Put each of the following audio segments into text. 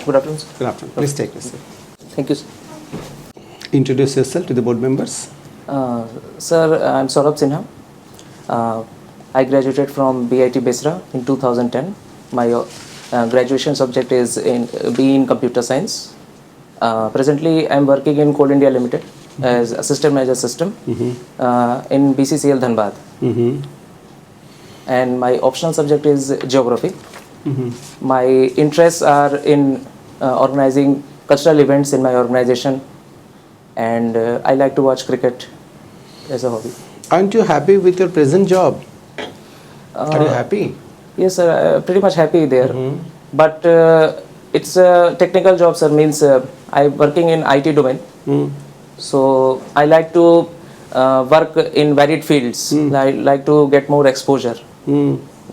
Good afternoon, sir. Good afternoon. Please take a seat. Thank you, sir. Introduce yourself to the board members. Sir, I'm Saurabh Sinha. I graduated from BIT Besra in 2010. My graduation subject is in BE in Computer Science. Presently, I'm working in Coal India Limited as Assistant Manager System in BCCL Dhanbad. And my optional subject is Geography. My interests are in organizing cultural events in my organization, and I like to watch cricket as a hobby. Aren't you happy with your present job? Are you happy? Yes, sir, pretty much happy there. But it's a technical job, sir, means I'm working in IT domain. So I like to work in varied fields. I like to get more exposure.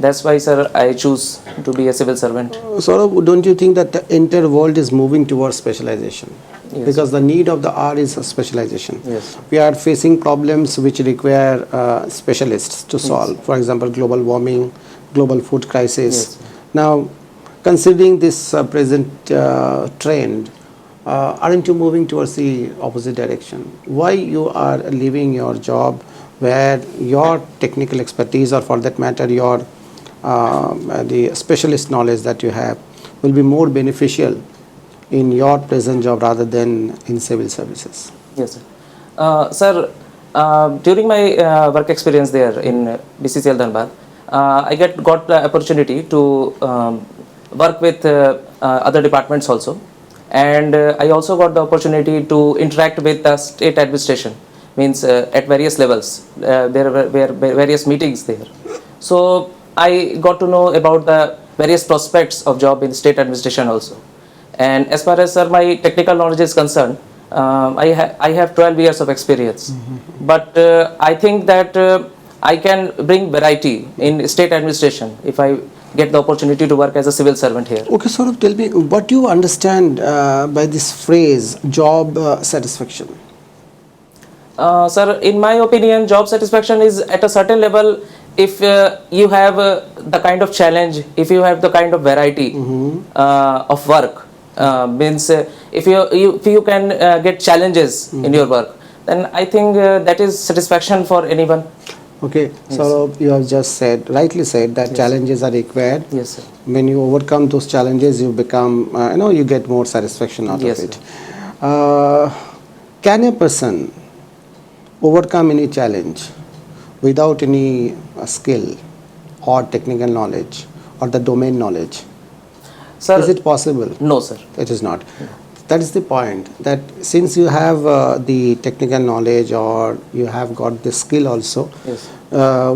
That's why, sir, I choose to be a civil servant. Saurabh, don't you think that the entire world is moving towards specialization? Yes. Because the need of the hour is a specialization. Yes. We are facing problems which require specialists to solve. For example, global warming, global food crisis. Yes. Now, considering this present trend, aren't you moving towards the opposite direction? Why you are leaving your job where your technical expertise, or for that matter your the specialist knowledge that you have, will be more beneficial in your present job rather than in civil services? Yes, sir. Sir, during my work experience there in BCCL Dhanbad, I got the opportunity to work with other departments also, and I also got the opportunity to interact with the state administration, means at various levels. There were various meetings there. So I got to know about the various prospects of job in state administration also. And as far as, sir, my technical knowledge is concerned, I have 12 years of experience. But I think that I can bring variety in state administration if I get the opportunity to work as a civil servant here. Okay, Saurabh, tell me, what do you understand by this phrase, job satisfaction? Sir, in my opinion, job satisfaction is at a certain level if you have the kind of challenge, if you have the kind of variety of work. Means if you can get challenges in your work, then I think that is satisfaction for anyone. Okay, Yes. so you have just said, rightly said, that Yes. challenges are required. Yes, sir. When you overcome those challenges, you become, you get more satisfaction out Yes, of it. Can a person overcome any challenge without any skill or technical knowledge or the domain knowledge? Sir, Is it possible? no, sir. It is not. That is the point, that since you have the technical knowledge, or you have got the skill also, Yes.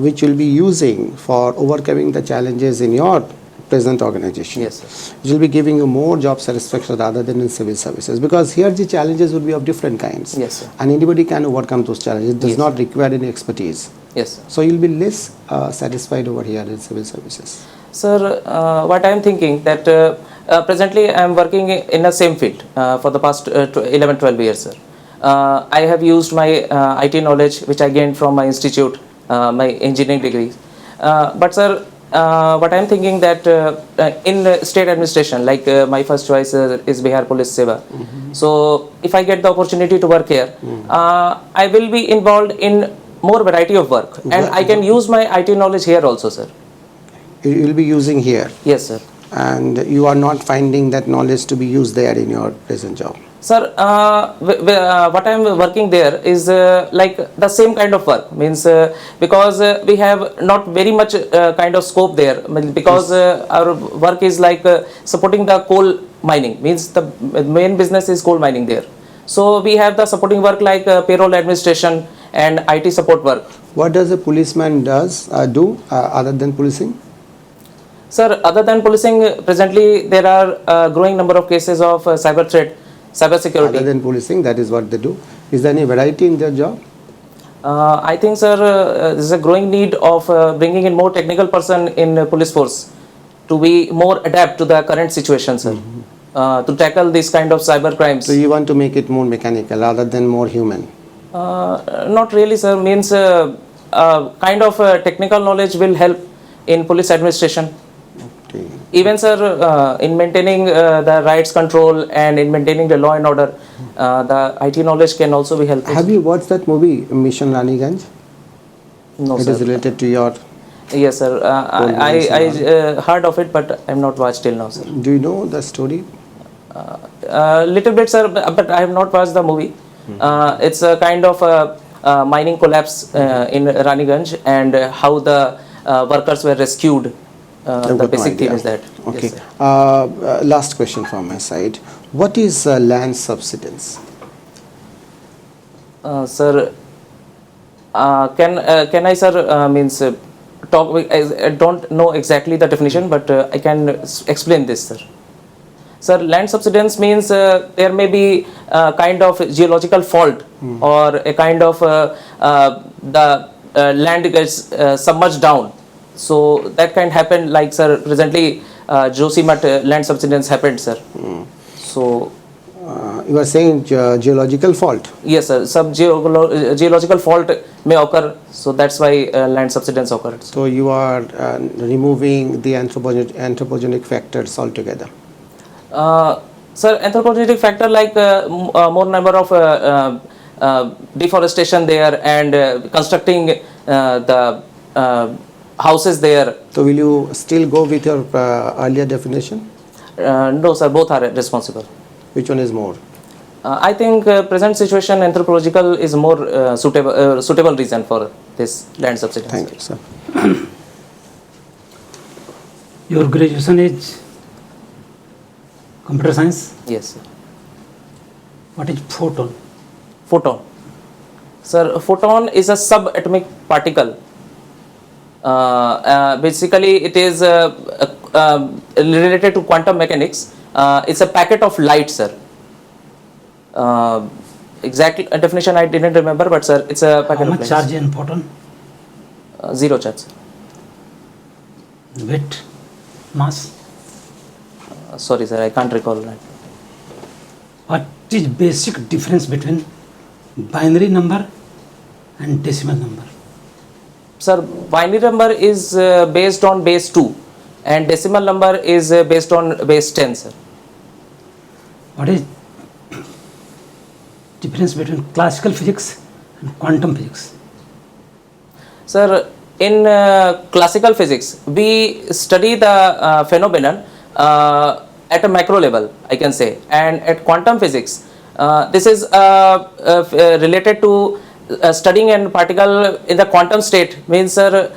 which you'll be using for overcoming the challenges in your present organization. Yes, sir. It will be giving you more job satisfaction rather than in civil services, because here the challenges would be of different kinds. Yes, sir. And anybody can overcome those challenges. It does Yes. not require any expertise. Yes, sir. So you'll be less satisfied over here in civil services. Sir, what I am thinking that presently I am working in the same field for the past 11-12 years, sir. I have used my IT knowledge which I gained from my institute, my engineering degree. But sir, what I am thinking that in state administration, like my first choice is Bihar Police Seva. So if I get the opportunity to work here, I will be involved in more variety of work, and I can use my IT knowledge here also, sir. You will be using here. Yes, sir. And you are not finding that knowledge to be used there in your present job. Sir, what I am working there is like the same kind of work, means because we have not very much kind of scope there, because our work is like supporting the coal mining, means the main business is coal mining there. So we have the supporting work like payroll administration and IT support work. What does a policeman do other than policing? Sir, other than policing, presently there are a growing number of cases of cyber threat, cyber security. Other than policing, that is what they do. Is there any variety in their job? I think, sir, there is a growing need of bringing in more technical person in police force to be more adapt to the current situation, sir, to tackle this kind of cyber crimes. So you want to make it more mechanical rather than more human? Not really, sir. Means kind of technical knowledge will help in police administration. Okay. Even sir, in maintaining the rights control and in maintaining the law and order, the IT knowledge can also be helpful. Have you watched that movie, Mission Raniganj? No, It sir. is related to your. Yes, sir. I heard of it, but I'm not watched till now, sir. Do you know the story? Little bit, sir, but I have not watched the movie. It's a kind of mining collapse in Raniganj, and how the workers were rescued. I've The got no basic theme idea. is that. Okay. Yes, sir. Last question from my side. What is land subsidence? Sir, can I, sir, means talk? I don't know exactly the definition, but I can explain this, sir. Sir, land subsidence means there may be a kind of geological fault or a kind of the land gets submerged down. So that can happen, like, sir, recently Josimat land subsidence happened, sir. So You are saying geological fault. yes, sir, some geological fault may occur, so that's why land subsidence occurred. So you are removing the anthropogenic factors altogether. Sir, anthropogenic factor, like more number of deforestation there, and constructing the houses there. So will you still go with your earlier definition? No, sir, both are responsible. Which one is more? I think present situation anthropological is more suitable reason for this land subsidence. Thank you, sir. Your graduation is computer science. Yes, sir. What is photon? Photon. Sir, photon is a subatomic particle. Basically, it is related to quantum mechanics. It's a packet of light, sir. Exact definition I didn't remember, but sir, it's a How packet of much light. charge in photon? Zero charge, sir. Weight, mass. Sorry, sir, I can't recall that. What is basic difference between binary number and decimal number? Sir, binary number is based on base 2, and decimal number is based on base 10, sir. What is difference between classical physics and quantum physics? Sir, in classical physics, we study the phenomenon at a macro level, I can say, and at quantum physics, this is related to studying a particle in the quantum state. Means, sir,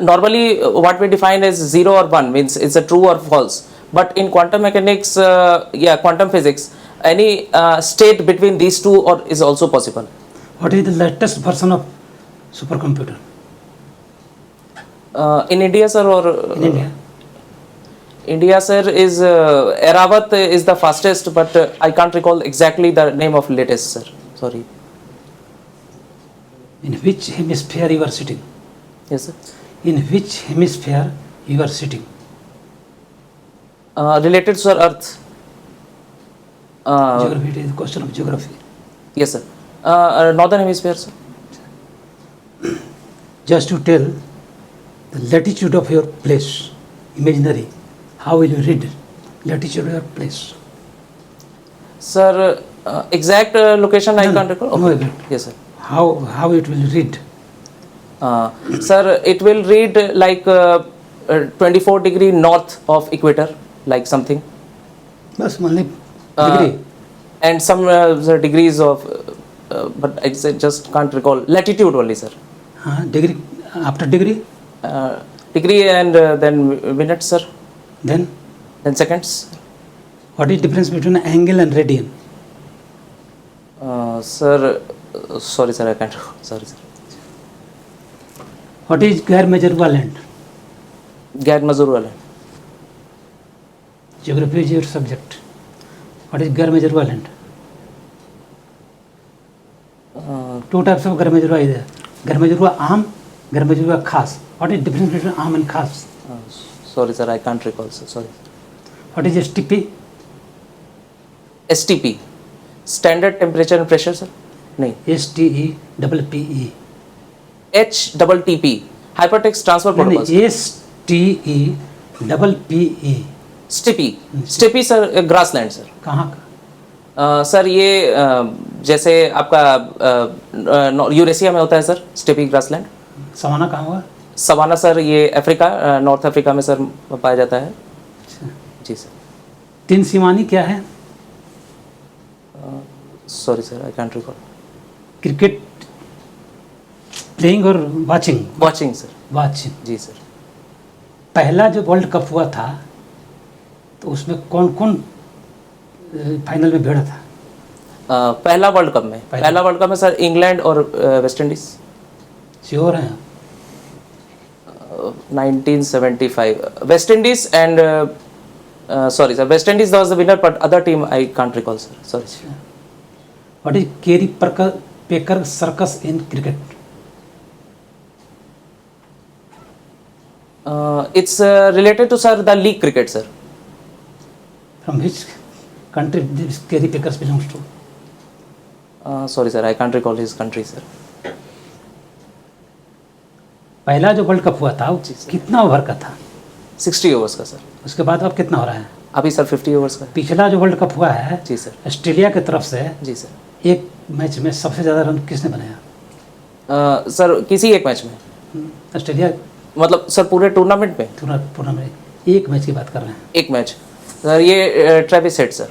normally what we define as 0 or 1 means it's a true or false. But in quantum mechanics, quantum physics, any state between these two is also possible. What is the latest version of supercomputer In India, sir, or in India? India, sir, is Eravat is the fastest, but I can't recall exactly the name of latest, sir. Sorry. In which hemisphere you are sitting? Yes, sir. In which hemisphere you are sitting? Related to, sir, Earth. Geography, it is a question of geography. Yes, sir. Northern hemisphere, sir. Just to tell the latitude of your place, imaginary, how will you read latitude of your place? Sir, exact location I No, can't recall. no, Okay. exact. Yes, sir. How it will read? Sir, it will read like 24-degree north of equator, like something. That's only Uh, degree. And some degrees of, but I just can't recall. Latitude only, sir. Degree after degree, Degree and then minutes, sir. then Then seconds. what is difference between angle and radian? Sir, sorry, sir, I can't. Sorry, sir. What is Gair Majorwa land? Gad Mazur wala. Geography is your subject. What is Gair Majorwa land? Two types of Gair Majorwa is there. Gair Majorwa aam, Gair Majorwa khas. What is difference between aam and khas? Sorry, sir, I can't recall, sir. Sorry. What is STP? STP. Standard temperature and pressure, sir. No. STEPPE. HTTP. Hypertext transfer No, protocols. STEPPE. PE steppe sir grassland sir. कहाँ का? Sir ये जैसे आपका Eurasia में होता है sir steppe grassland. Savanna कहाँ हुआ? सवाना सर ये अफ्रीका नॉर्थ अफ्रीका में सर पाया जाता है। अच्छा। जी सर। तीन सीमानी क्या है? Sorry sir I can't recall. Cricket playing और वाचिंग? Watching sir. वाचिंग। जी सर। पहला जो वर्ल्ड कप हुआ था तो उसमें कौन कौन फाइनल में भिड़ा था? पहला वर्ल्ड कप में सर इंग्लैंड और वेस्ट इंडीज। श्योर हैं? 1975 West Indies and sorry sir, West Indies was the winner, but other team I can't recall sir. Sorry. What is Kerry Packer circus in cricket? It's related to sir the league cricket sir. From which country this Kerry Packer belongs to? Sorry sir, I can't recall his country sir. पहला जो world cup हुआ था वो कितना over का था? 60 overs का sir. उसके बाद अब कितना हो रहा है? अभी सर 50 ओवर्स का। पिछला जो वर्ल्ड कप हुआ है जी सर। ऑस्ट्रेलिया की तरफ से जी सर। एक मैच में सबसे ज़्यादा रन किसने बनाया? सर किसी एक मैच में? ऑस्ट्रेलिया मतलब सर पूरे टूर्नामेंट में? टूर्नामेंट एक मैच की बात कर रहे हैं। एक मैच सर ये ट्रेविस हेड सर।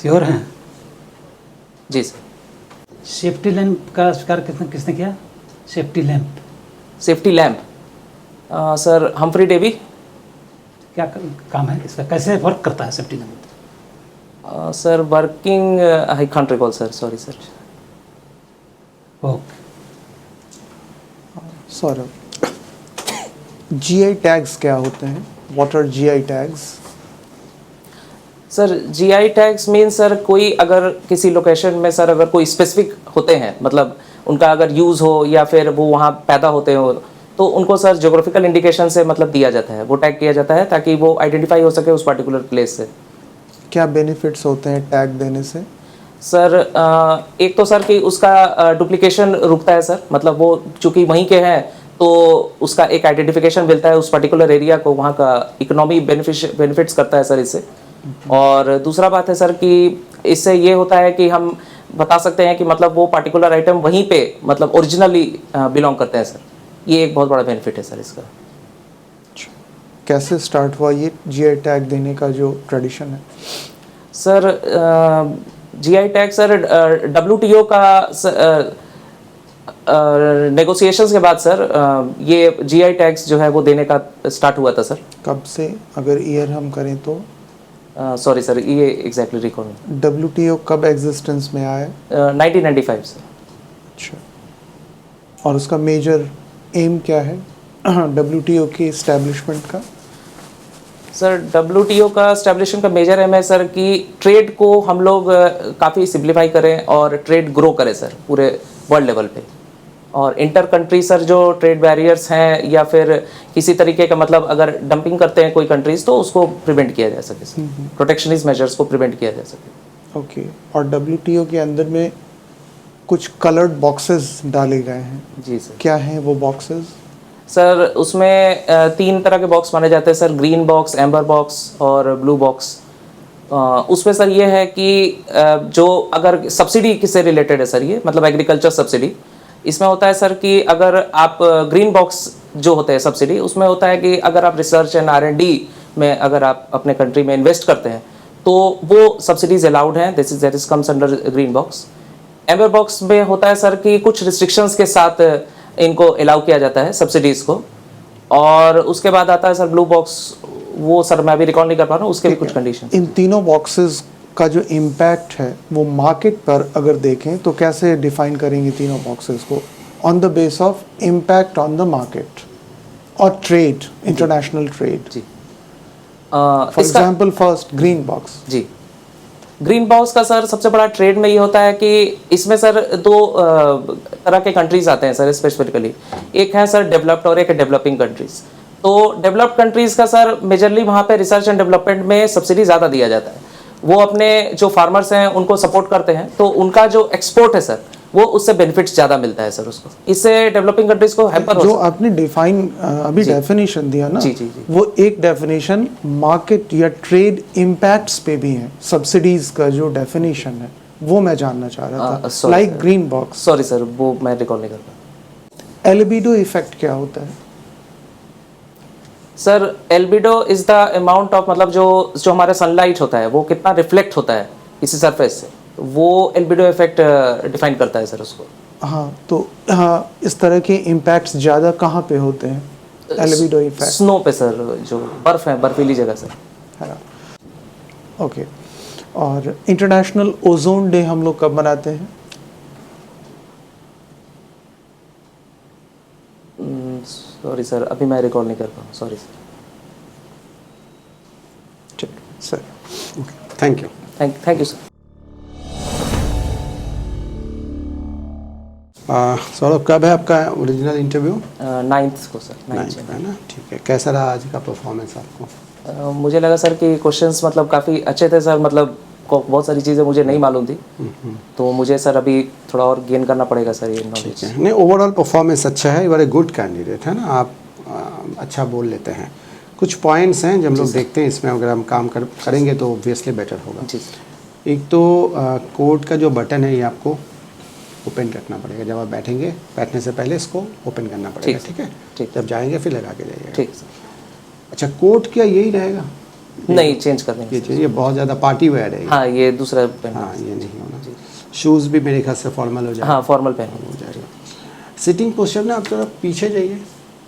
श्योर हैं? जी सर। सेफ्टी लैंप का आविष्कार किसने किया? Safety lamp sir Humphry Davy. क्या काम है इसका? कैसे वर्क करता है safety lamp? Sir working I can't recall sir, sorry sir. Okay Saurabh, GI tags क्या होते हैं? What are GI tags? Sir GI tags mean sir कोई अगर किसी लोकेशन में सर अगर कोई स्पेसिफिक होते हैं, मतलब उनका अगर यूज़ हो या फिर वो वहाँ पैदा होते हो, तो उनको सर ज्योग्राफिकल इंडिकेशन से मतलब दिया जाता है, वो टैग किया जाता है ताकि वो आइडेंटिफाई हो सके उस पर्टिकुलर प्लेस से। क्या बेनिफिट्स होते हैं टैग देने से? सर एक तो सर कि उसका डुप्लीकेशन रुकता है सर, मतलब वो चूँकि वहीं के हैं तो उसका एक आइडेंटिफिकेशन मिलता है उस पर्टिकुलर एरिया को, वहाँ का इकोनॉमी बेनिफिट्स करता है सर इससे। और दूसरा बात है सर कि इससे ये होता है कि हम बता सकते हैं कि मतलब वो पर्टिकुलर आइटम वहीं पे मतलब ओरिजिनली बिलोंग करते हैं सर। ये एक बहुत बड़ा बेनिफिट है सर इसका। कैसे स्टार्ट हुआ ये जीआई टैग देने का जो ट्रेडिशन है? Sir GI tag sir WTO का नेगोशिएशंस के बाद सर ये जीआई टैग्स जो है वो देने का स्टार्ट हुआ था सर। कब से, अगर ईयर हम करें तो? सॉरी सर ये एग्जैक्टली रिकॉल नहीं। WTO कब एग्जिस्टेंस में आया? 1995 सर। अच्छा, और उसका मेजर एम क्या है WTO के इस्टेब्लिशमेंट का? सर WTO का एस्टेब्लिशमेंट का मेजर एम है सर कि ट्रेड को हम लोग काफ़ी सिंप्लीफाई करें और ट्रेड ग्रो करें सर पूरे वर्ल्ड लेवल पे। और इंटर कंट्री सर जो ट्रेड बैरियर्स हैं या फिर किसी तरीके का मतलब अगर डंपिंग करते हैं कोई कंट्रीज तो उसको प्रिवेंट किया जा सके सर, प्रोटेक्शनिस्ट मेजर्स को प्रिवेंट किया जा सके। ओके, और WTO के अंदर में कुछ कलर्ड बॉक्सेस डाले गए हैं। जी सर। क्या हैं वो बॉक्सेस? सर उसमें 3 तरह के बॉक्स माने जाते हैं sir, green box, amber box और ब्लू बॉक्स। उसमें सर ये है कि जो अगर सब्सिडी किससे रिलेटेड है सर, ये मतलब एग्रीकल्चर सब्सिडी, इसमें होता है सर कि अगर आप ग्रीन बॉक्स जो होते हैं सब्सिडी, उसमें होता है कि अगर आप रिसर्च एंड R&D में अगर आप अपने कंट्री में इन्वेस्ट करते हैं तो वो सब्सिडीज अलाउड हैं, that is comes under green box. Amber box में होता है सर कि कुछ रिस्ट्रिक्शंस के साथ इनको अलाउ किया जाता है सब्सिडीज को। और उसके बाद आता है सर ब्लू बॉक्स, वो सर मैं अभी रिकॉल नहीं कर पा रहा हूँ, उसके भी कुछ कंडीशन। इन तीनों बॉक्सेस का जो इम्पैक्ट है वो मार्केट पर अगर देखें तो कैसे डिफाइन करेंगे तीनों बॉक्सेस को? On the base of impact on the market और ट्रेड, इंटरनेशनल ट्रेड। जी for example first green box. जी, ग्रीन बॉक्स का सर सबसे बड़ा ट्रेड में ये होता है कि इसमें सर 2 तरह के कंट्रीज आते हैं सर स्पेसिफिकली। एक है सर डेवलप्ड और एक है डेवलपिंग कंट्रीज। तो डेवलप्ड कंट्रीज का सर मेजरली वहाँ पे रिसर्च एंड डेवलपमेंट में सब्सिडी ज़्यादा दिया जाता है। वो अपने जो फार्मर्स हैं उनको सपोर्ट करते हैं, तो उनका जो एक्सपोर्ट है सर वो उससे बेनिफिट्स ज़्यादा मिलता है सर उसको। इससे डेवलपिंग कंट्रीज को हैम्पर हो जो सकता है। आपने डिफाइन अभी जी। डेफिनेशन दिया ना, जी, जी, जी। वो एक डेफिनेशन मार्केट या ट्रेड इम्पैक्ट्स पे भी है। सब्सिडीज का जो डेफिनेशन है वो मैं जानना चाह रहा था, sorry, like sir. Green box. Sorry sir, वो मैं रिकॉल नहीं कर पाया। एल्बिडो इफेक्ट क्या होता है? Sir albedo is the amount of, मतलब जो जो हमारा सनलाइट होता है वो कितना रिफ्लेक्ट होता है इसी सरफेस से, वो एल्बिडो इफेक्ट डिफाइन करता है सर उसको। हाँ, तो हाँ, इस तरह के इम्पैक्ट्स ज़्यादा कहाँ पे होते हैं? एल्बिडो इफेक्ट स्नो पे सर, जो बर्फ है, बर्फीली जगह सर। है ना। ओके, और इंटरनेशनल ओजोन डे हम लोग कब मनाते हैं? सॉरी सर, अभी मैं रिकॉल नहीं कर पाऊँ, सॉरी सर। ठीक sir, okay, thank you. Thank you sir. Saurabh, कब है आपका ओरिजिनल इंटरव्यू? 9th को सर, 9th नाइन्थ है ना, ठीक है। कैसा रहा आज का परफॉर्मेंस आपको? मुझे लगा सर कि क्वेश्चंस मतलब काफ़ी अच्छे थे सर, मतलब बहुत सारी चीज़ें मुझे नहीं मालूम थी, तो मुझे सर अभी थोड़ा और गेन करना पड़ेगा सर ये नॉलेज। नहीं, ओवरऑल परफॉर्मेंस अच्छा है, you are a good candidate, है ना। आप अच्छा बोल लेते हैं। कुछ पॉइंट्स हैं जो हम लोग देखते हैं, इसमें अगर हम काम करेंगे तो ऑब्वियसली बेटर होगा। जी सर। एक तो कोड का जो बटन है ये आपको ओपन रखना पड़ेगा। जब आप बैठेंगे, बैठने से पहले इसको ओपन करना पड़ेगा, ठीक, ठीक है। ठीक। जब जाएंगे फिर लगा के जाइएगा। ठीक सर। अच्छा, कोड क्या यही रहेगा? नहीं, चेंज कर देंगे ये सर। चीज़, ये बहुत ज़्यादा पार्टी वेयर है ये। हाँ, ये दूसरा पेन। हाँ, ये नहीं होना। शूज़ भी मेरे ख्याल से फॉर्मल हो जाएगा। हाँ, फॉर्मल पेन हो जाएगा। सिटिंग पोस्चर ना, आप थोड़ा पीछे जाइए,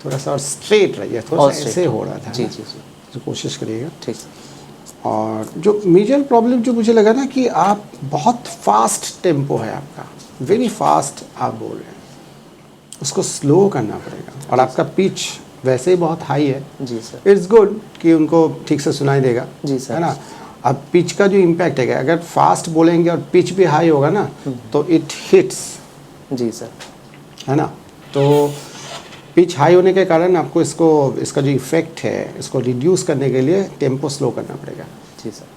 थोड़ा सा और स्ट्रेट रहिए। थोड़ा और सा straight। ऐसे हो रहा था जी ना, जी जी। तो कोशिश करिएगा। ठीक सर। और जो मेजर प्रॉब्लम जो मुझे लगा ना कि आप बहुत फास्ट टेम्पो है आपका, वेरी फास्ट आप बोल रहे हैं, उसको स्लो करना पड़ेगा। और आपका पिच वैसे ही बहुत हाई है। जी सर। इट्स गुड कि उनको ठीक से सुनाई देगा, जी सर। है ना। अब पिच का जो इम्पैक्ट है, अगर फास्ट बोलेंगे और पिच भी हाई होगा ना, तो इट हिट्स, जी सर। है ना। तो पिच हाई होने के कारण आपको इसका जो इफेक्ट है, इसको रिड्यूस करने के लिए टेम्पो स्लो करना पड़ेगा, जी सर।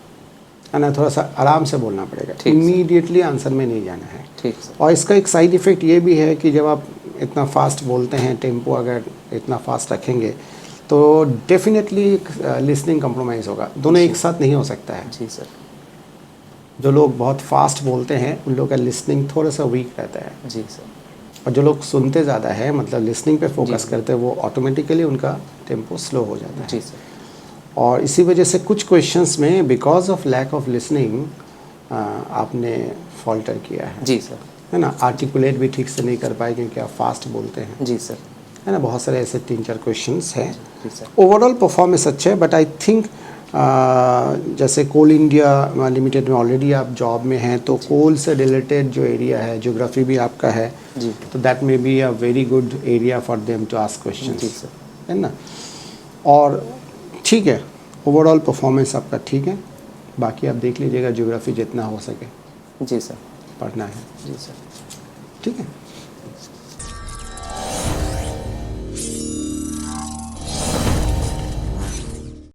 है ना। थोड़ा सा आराम से बोलना पड़ेगा, ठीक सर। इमीडिएटली आंसर में नहीं जाना है। ठीक सर। और इसका एक साइड इफ़ेक्ट ये भी है कि जब आप इतना फास्ट बोलते हैं, टेम्पो अगर इतना फास्ट रखेंगे, तो डेफिनेटली लिसनिंग कंप्रोमाइज़ होगा। दोनों एक साथ नहीं हो सकता है। जी सर। जो लोग बहुत फास्ट बोलते हैं उन लोग का लिसनिंग थोड़ा सा वीक रहता है, जी सर। और जो लोग सुनते ज़्यादा है, मतलब लिसनिंग पे फोकस जी। करते हैं, वो ऑटोमेटिकली उनका टेम्पो स्लो हो जाता है। जी सर। और इसी वजह से कुछ क्वेश्चंस में because of lack of listening आपने फॉल्टर किया है, जी सर। है ना। आर्टिकुलेट भी ठीक से नहीं कर पाए क्योंकि आप फास्ट बोलते हैं, जी सर। है ना। बहुत सारे ऐसे 3-4 क्वेश्चंस हैं। जी सर। ओवरऑल परफॉर्मेंस अच्छे है, बट आई थिंक जैसे कोल इंडिया लिमिटेड में ऑलरेडी आप जॉब में हैं, तो कोल से रिलेटेड जो एरिया है, ज्योग्राफी भी आपका है, जी। तो that may be a very good area for them to ask जी क्वेश्चंस, सर। है ना। और ठीक है, ओवरऑल परफॉर्मेंस आपका ठीक है। बाकी आप देख लीजिएगा, ज्योग्राफी जितना हो सके जी सर। पढ़ना है, जी सर। ठीक है।